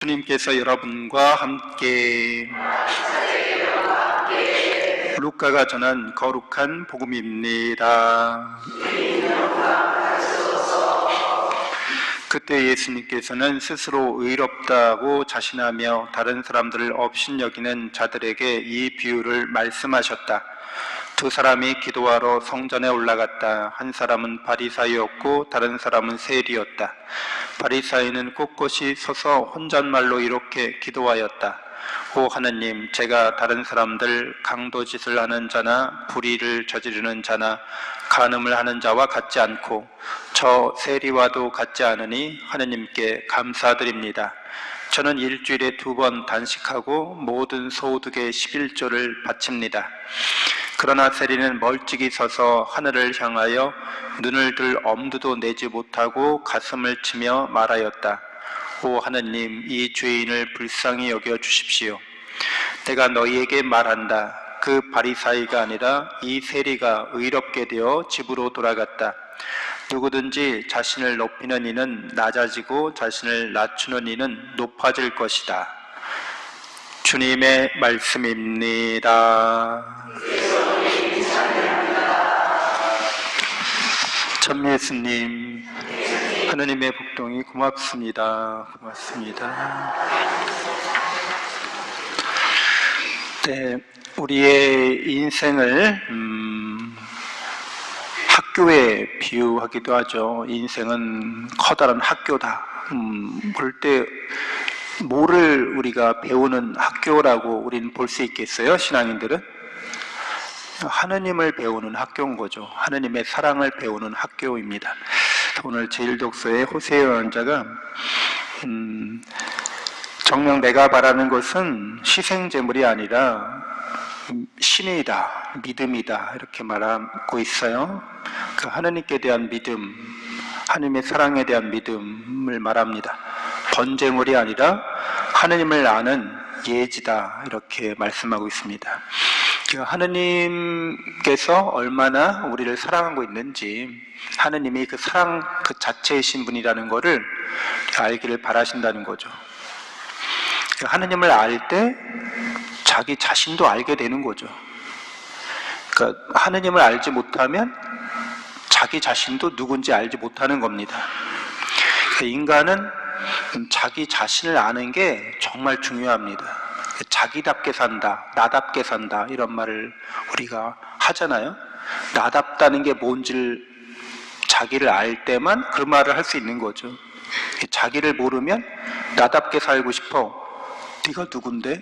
주님께서 여러분과 함께 루카가 전한 거룩한 복음입니다. 그때 예수님께서는 스스로 의롭다고 자신하며 다른 사람들을 업신여기는 자들에게 이 비유를 말씀하셨다. 두 사람이 기도하러 성전에 올라갔다. 한 사람은 바리사이였고 다른 사람은 세리였다. 바리사이는 꼿꼿이 서서 혼잣말로 이렇게 기도하였다. 오 하느님, 제가 다른 사람들 강도짓을 하는 자나 불의를 저지르는 자나 간음을 하는 자와 같지 않고 저 세리와도 같지 않으니 하느님께 감사드립니다. 저는 일주일에 2번 단식하고 모든 소득의 11조를 바칩니다. 그러나 세리는 멀찍이 서서 하늘을 향하여 눈을 들 엄두도 내지 못하고 가슴을 치며 말하였다. 오 하느님, 이 죄인을 불쌍히 여겨 주십시오. 내가 너희에게 말한다. 그 바리사이가 아니라 이 세리가 의롭게 되어 집으로 돌아갔다. 누구든지 자신을 높이는 이는 낮아지고 자신을 낮추는 이는 높아질 것이다. 주님의 말씀입니다. 참 예수님, 하느님의 복동이 고맙습니다. 고맙습니다. 네, 우리의 인생을 학교에 비유하기도 하죠. 인생은 커다란 학교다. 볼 때 뭐를 우리가 배우는 학교라고 우리는 볼 수 있겠어요? 신앙인들은? 하느님을 배우는 학교인 거죠. 하느님의 사랑을 배우는 학교입니다. 오늘 제1독서의 호세아 연자가 정녕 내가 바라는 것은 희생제물이 아니라 신이다, 믿음이다 이렇게 말하고 있어요. 그 하느님께 대한 믿음, 하느님의 사랑에 대한 믿음을 말합니다. 번제물이 아니라 하느님을 아는 예지다 이렇게 말씀하고 있습니다. 하느님께서 얼마나 우리를 사랑하고 있는지, 하느님이 그 사랑 그 자체이신 분이라는 것을 알기를 바라신다는 거죠. 하느님을 알 때 자기 자신도 알게 되는 거죠. 그러니까 하느님을 알지 못하면 자기 자신도 누군지 알지 못하는 겁니다. 인간은 자기 자신을 아는 게 정말 중요합니다. 자기답게 산다, 나답게 산다 이런 말을 우리가 하잖아요. 나답다는 게 뭔지를 자기를 알 때만 그 말을 할 수 있는 거죠. 자기를 모르면 나답게 살고 싶어. 네가 누군데?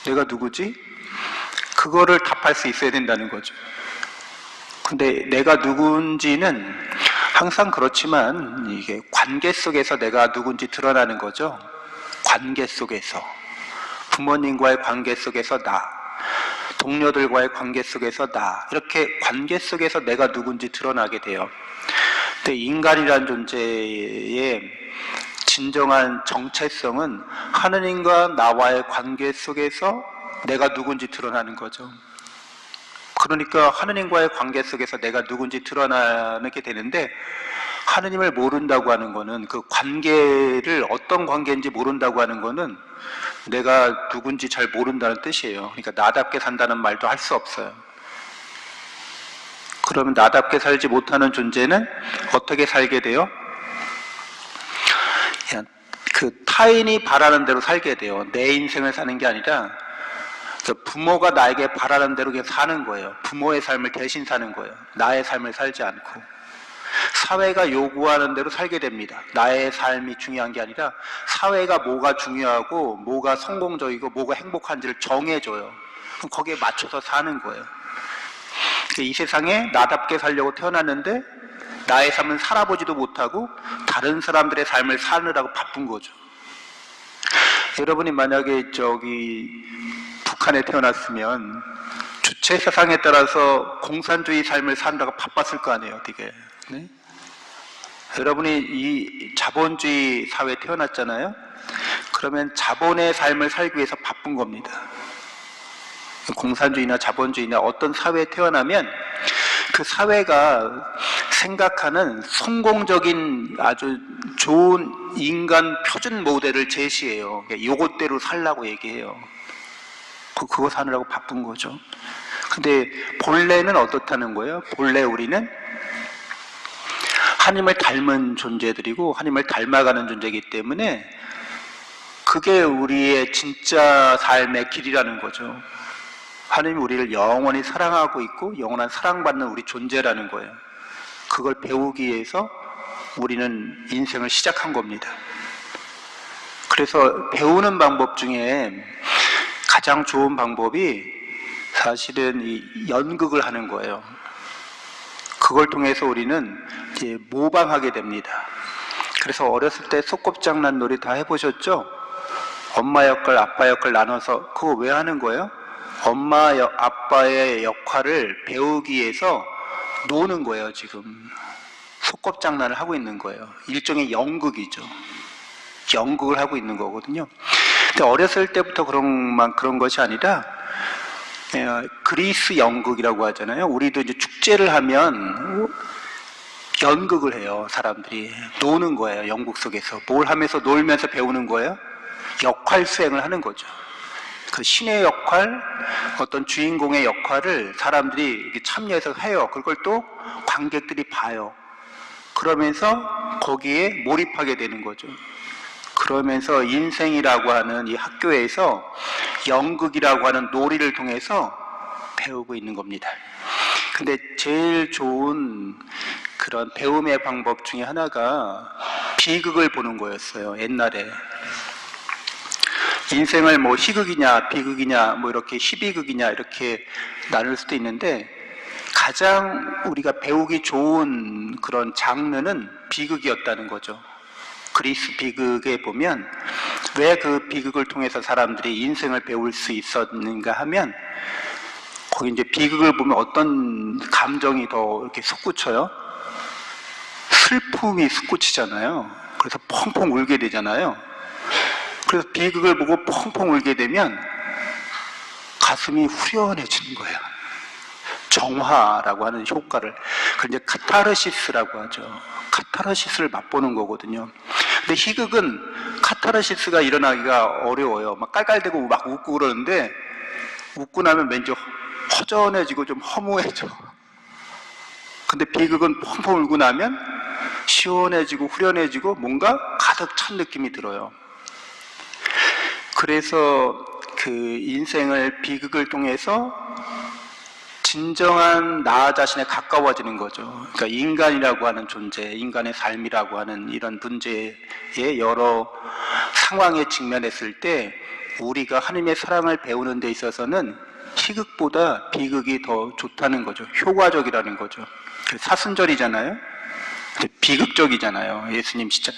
내가 누구지? 그거를 답할 수 있어야 된다는 거죠. 근데 내가 누군지는 항상 그렇지만 이게 관계 속에서 내가 누군지 드러나는 거죠. 관계 속에서. 부모님과의 관계 속에서 나, 동료들과의 관계 속에서 나, 이렇게 관계 속에서 내가 누군지 드러나게 돼요. 근데 인간이라는 존재의 진정한 정체성은 하느님과 나와의 관계 속에서 내가 누군지 드러나는 거죠. 그러니까 하느님과의 관계 속에서 내가 누군지 드러나게 되는데, 하느님을 모른다고 하는 거는, 그 관계를 어떤 관계인지 모른다고 하는 거는 내가 누군지 잘 모른다는 뜻이에요. 그러니까 나답게 산다는 말도 할 수 없어요. 그러면 나답게 살지 못하는 존재는 어떻게 살게 돼요? 그냥 그 타인이 바라는 대로 살게 돼요. 내 인생을 사는 게 아니라 그 부모가 나에게 바라는 대로 그냥 사는 거예요. 부모의 삶을 대신 사는 거예요. 나의 삶을 살지 않고. 사회가 요구하는 대로 살게 됩니다. 나의 삶이 중요한 게 아니라 사회가 뭐가 중요하고 뭐가 성공적이고 뭐가 행복한지를 정해줘요. 그럼 거기에 맞춰서 사는 거예요. 이 세상에 나답게 살려고 태어났는데 나의 삶은 살아보지도 못하고 다른 사람들의 삶을 사느라고 바쁜 거죠. 여러분이 만약에 북한에 태어났으면 주체 사상에 따라서 공산주의 삶을 사느라고 바빴을 거 아니에요, 되게. 네? 여러분이 이 자본주의 사회에 태어났잖아요. 그러면 자본의 삶을 살기 위해서 바쁜 겁니다. 공산주의나 자본주의나 어떤 사회에 태어나면 그 사회가 생각하는 성공적인 아주 좋은 인간 표준 모델을 제시해요. 요것대로 살라고 얘기해요. 그거 사느라고 바쁜 거죠. 근데 본래는 어떻다는 거예요? 본래 우리는 하나님을 닮은 존재들이고 하나님을 닮아가는 존재이기 때문에 그게 우리의 진짜 삶의 길이라는 거죠. 하나님이 우리를 영원히 사랑하고 있고 영원한 사랑받는 우리 존재라는 거예요. 그걸 배우기 위해서 우리는 인생을 시작한 겁니다. 그래서 배우는 방법 중에 가장 좋은 방법이 사실은 이 연극을 하는 거예요. 그걸 통해서 우리는 이제 모방하게 됩니다. 그래서 어렸을 때 소꿉장난 놀이 다 해보셨죠? 엄마 역할, 아빠 역할 나눠서 그거 왜 하는 거예요? 엄마, 아빠의 역할을 배우기 위해서 노는 거예요. 지금 소꿉장난을 하고 있는 거예요. 일종의 연극이죠. 연극을 하고 있는 거거든요. 근데 어렸을 때부터 그런 것이 아니라 그리스 연극이라고 하잖아요. 우리도 이제 축제를 하면 연극을 해요. 사람들이 노는 거예요. 연극 속에서 뭘 하면서 놀면서 배우는 거예요. 역할 수행을 하는 거죠. 그 신의 역할, 어떤 주인공의 역할을 사람들이 이렇게 참여해서 해요. 그걸 또 관객들이 봐요. 그러면서 거기에 몰입하게 되는 거죠. 그러면서 인생이라고 하는 이 학교에서 연극이라고 하는 놀이를 통해서 배우고 있는 겁니다. 근데 제일 좋은 그런 배움의 방법 중에 하나가 비극을 보는 거였어요. 옛날에. 인생을 뭐 희극이냐 비극이냐 뭐 이렇게 희비극이냐 이렇게 나눌 수도 있는데 가장 우리가 배우기 좋은 그런 장르는 비극이었다는 거죠. 그리스 비극에 보면 왜 그 비극을 통해서 사람들이 인생을 배울 수 있었는가 하면 거기 이제 비극을 보면 어떤 감정이 더 이렇게 솟구쳐요? 슬픔이 솟구치잖아요. 그래서 펑펑 울게 되잖아요. 그래서 비극을 보고 펑펑 울게 되면 가슴이 후련해지는 거예요. 정화라고 하는 효과를. 그걸 이제 카타르시스라고 하죠. 카타르시스를 맛보는 거거든요. 근데 희극은 카타르시스가 일어나기가 어려워요. 막 깔깔대고 막 웃고 그러는데 웃고 나면 왠지 허전해지고 좀 허무해져. 근데 비극은 펑펑 울고 나면 시원해지고 후련해지고 뭔가 가득 찬 느낌이 들어요. 그래서 그 인생을 비극을 통해서 진정한 나 자신에 가까워지는 거죠. 그러니까 인간이라고 하는 존재, 인간의 삶이라고 하는 이런 문제의 여러 상황에 직면했을 때 우리가 하나님의 사랑을 배우는 데 있어서는 희극보다 비극이 더 좋다는 거죠. 효과적이라는 거죠. 사순절이잖아요. 비극적이잖아요. 예수님 진짜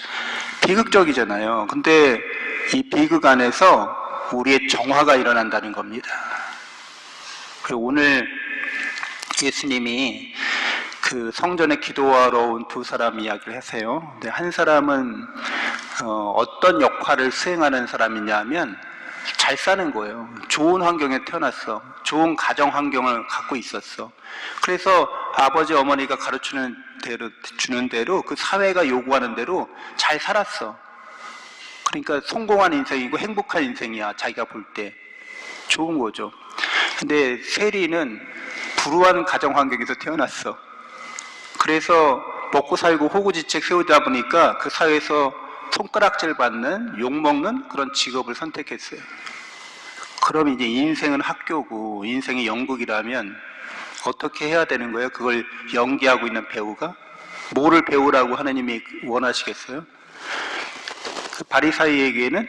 비극적이잖아요. 근데 이 비극 안에서 우리의 정화가 일어난다는 겁니다. 그리고 오늘 예수님이 그 성전에 기도하러 온 두 사람 이야기를 하세요. 근데 한 사람은 어떤 역할을 수행하는 사람이냐면 잘 사는 거예요. 좋은 환경에 태어났어. 좋은 가정 환경을 갖고 있었어. 그래서 아버지 어머니가 가르치는 대로 주는 대로 그 사회가 요구하는 대로 잘 살았어. 그러니까 성공한 인생이고 행복한 인생이야. 자기가 볼 때 좋은 거죠. 근데 세리는 불우한 가정 환경에서 태어났어. 그래서 먹고 살고 호구지책 세우다 보니까 그 사회에서 손가락질 받는, 욕먹는 그런 직업을 선택했어요. 그럼 이제 인생은 학교고 인생이 연극이라면 어떻게 해야 되는 거예요? 그걸 연기하고 있는 배우가? 뭐를 배우라고 하나님이 원하시겠어요? 그 바리사이에게는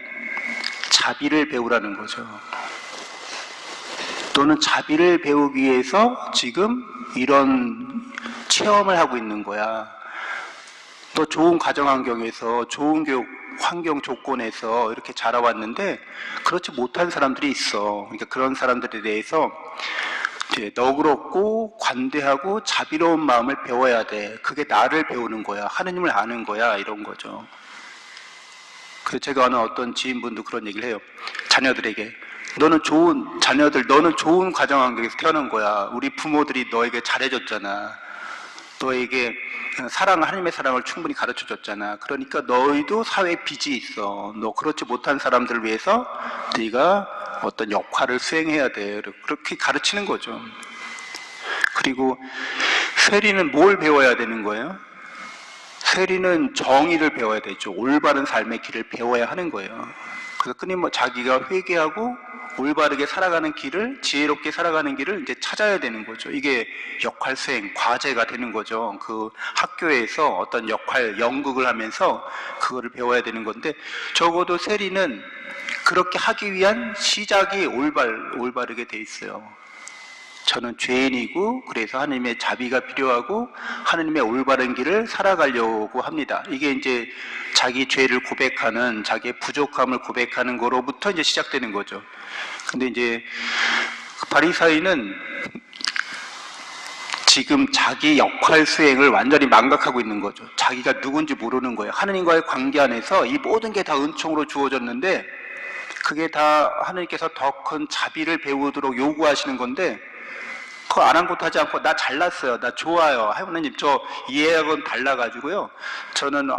자비를 배우라는 거죠. 너는 자비를 배우기 위해서 지금 이런 체험을 하고 있는 거야. 또 좋은 가정 환경에서 좋은 교육 환경 조건에서 이렇게 자라왔는데 그렇지 못한 사람들이 있어. 그러니까 그런 사람들에 대해서 이제 너그럽고 관대하고 자비로운 마음을 배워야 돼. 그게 나를 배우는 거야. 하느님을 아는 거야. 이런 거죠. 그래서 제가 아는 어떤 지인분도 그런 얘기를 해요. 자녀들에게 너는 좋은 가정 환경에서 태어난 거야. 우리 부모들이 너에게 잘해줬잖아. 너에게 하나님의 사랑을 충분히 가르쳐 줬잖아. 그러니까 너희도 사회에 빚이 있어. 너 그렇지 못한 사람들을 위해서 네가 어떤 역할을 수행해야 돼. 그렇게 가르치는 거죠. 그리고 세리는 뭘 배워야 되는 거예요? 세리는 정의를 배워야 되죠. 올바른 삶의 길을 배워야 하는 거예요. 그래서 끊임없이 자기가 회개하고 올바르게 살아가는 길을, 지혜롭게 살아가는 길을 이제 찾아야 되는 거죠. 이게 역할 수행, 과제가 되는 거죠. 그 학교에서 어떤 역할, 연극을 하면서 그거를 배워야 되는 건데, 적어도 세리는 그렇게 하기 위한 시작이 올바르게 돼 있어요. 저는 죄인이고 그래서 하나님의 자비가 필요하고 하나님의 올바른 길을 살아가려고 합니다. 이게 이제 자기 죄를 고백하는, 자기의 부족함을 고백하는 거로부터 이제 시작되는 거죠. 근데 이제 바리사이는 지금 자기 역할 수행을 완전히 망각하고 있는 거죠. 자기가 누군지 모르는 거예요. 하나님과의 관계 안에서 이 모든 게 다 은총으로 주어졌는데 그게 다 하나님께서 더 큰 자비를 배우도록 요구하시는 건데 그거 아랑곳하지 않고 나 잘났어요. 나 좋아요. 하나님 저 이해하고는 달라가지고요. 저는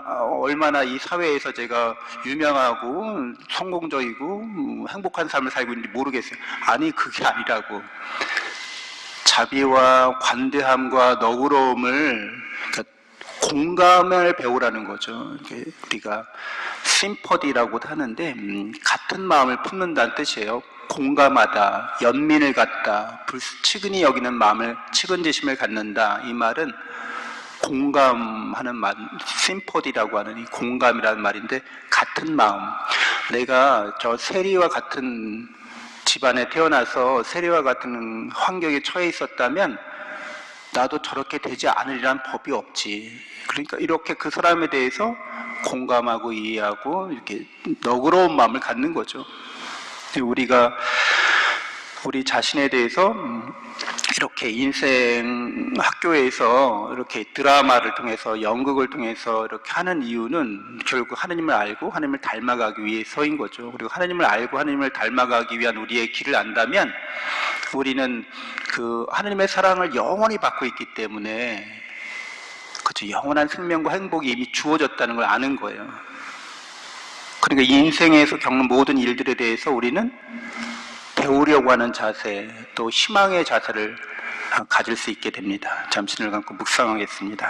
얼마나 이 사회에서 제가 유명하고 성공적이고 행복한 삶을 살고 있는지 모르겠어요. 아니 그게 아니라고. 자비와 관대함과 너그러움을 공감을 배우라는 거죠. 우리가 심퍼디라고도 하는데 같은 마음을 품는다는 뜻이에요. 공감하다, 연민을 갖다, 측은히 여기는 마음을, 측은지심을 갖는다. 이 말은 공감하는 말, 심퍼디라고 하는 이 공감이라는 말인데 같은 마음. 내가 저 세리와 같은 집안에 태어나서 세리와 같은 환경에 처해 있었다면 나도 저렇게 되지 않으리란 법이 없지. 그러니까 이렇게 그 사람에 대해서 공감하고 이해하고 이렇게 너그러운 마음을 갖는 거죠. 우리가 우리 자신에 대해서 이렇게 인생 학교에서 이렇게 드라마를 통해서 연극을 통해서 이렇게 하는 이유는 결국 하나님을 알고 하나님을 닮아가기 위해서인 거죠. 그리고 하나님을 알고 하나님을 닮아가기 위한 우리의 길을 안다면 우리는 그 하나님의 사랑을 영원히 받고 있기 때문에 그렇죠. 영원한 생명과 행복이 이미 주어졌다는 걸 아는 거예요. 그러니까 인생에서 겪는 모든 일들에 대해서 우리는 배우려고 하는 자세, 또 희망의 자세를 가질 수 있게 됩니다. 잠시 눈을 감고 묵상하겠습니다.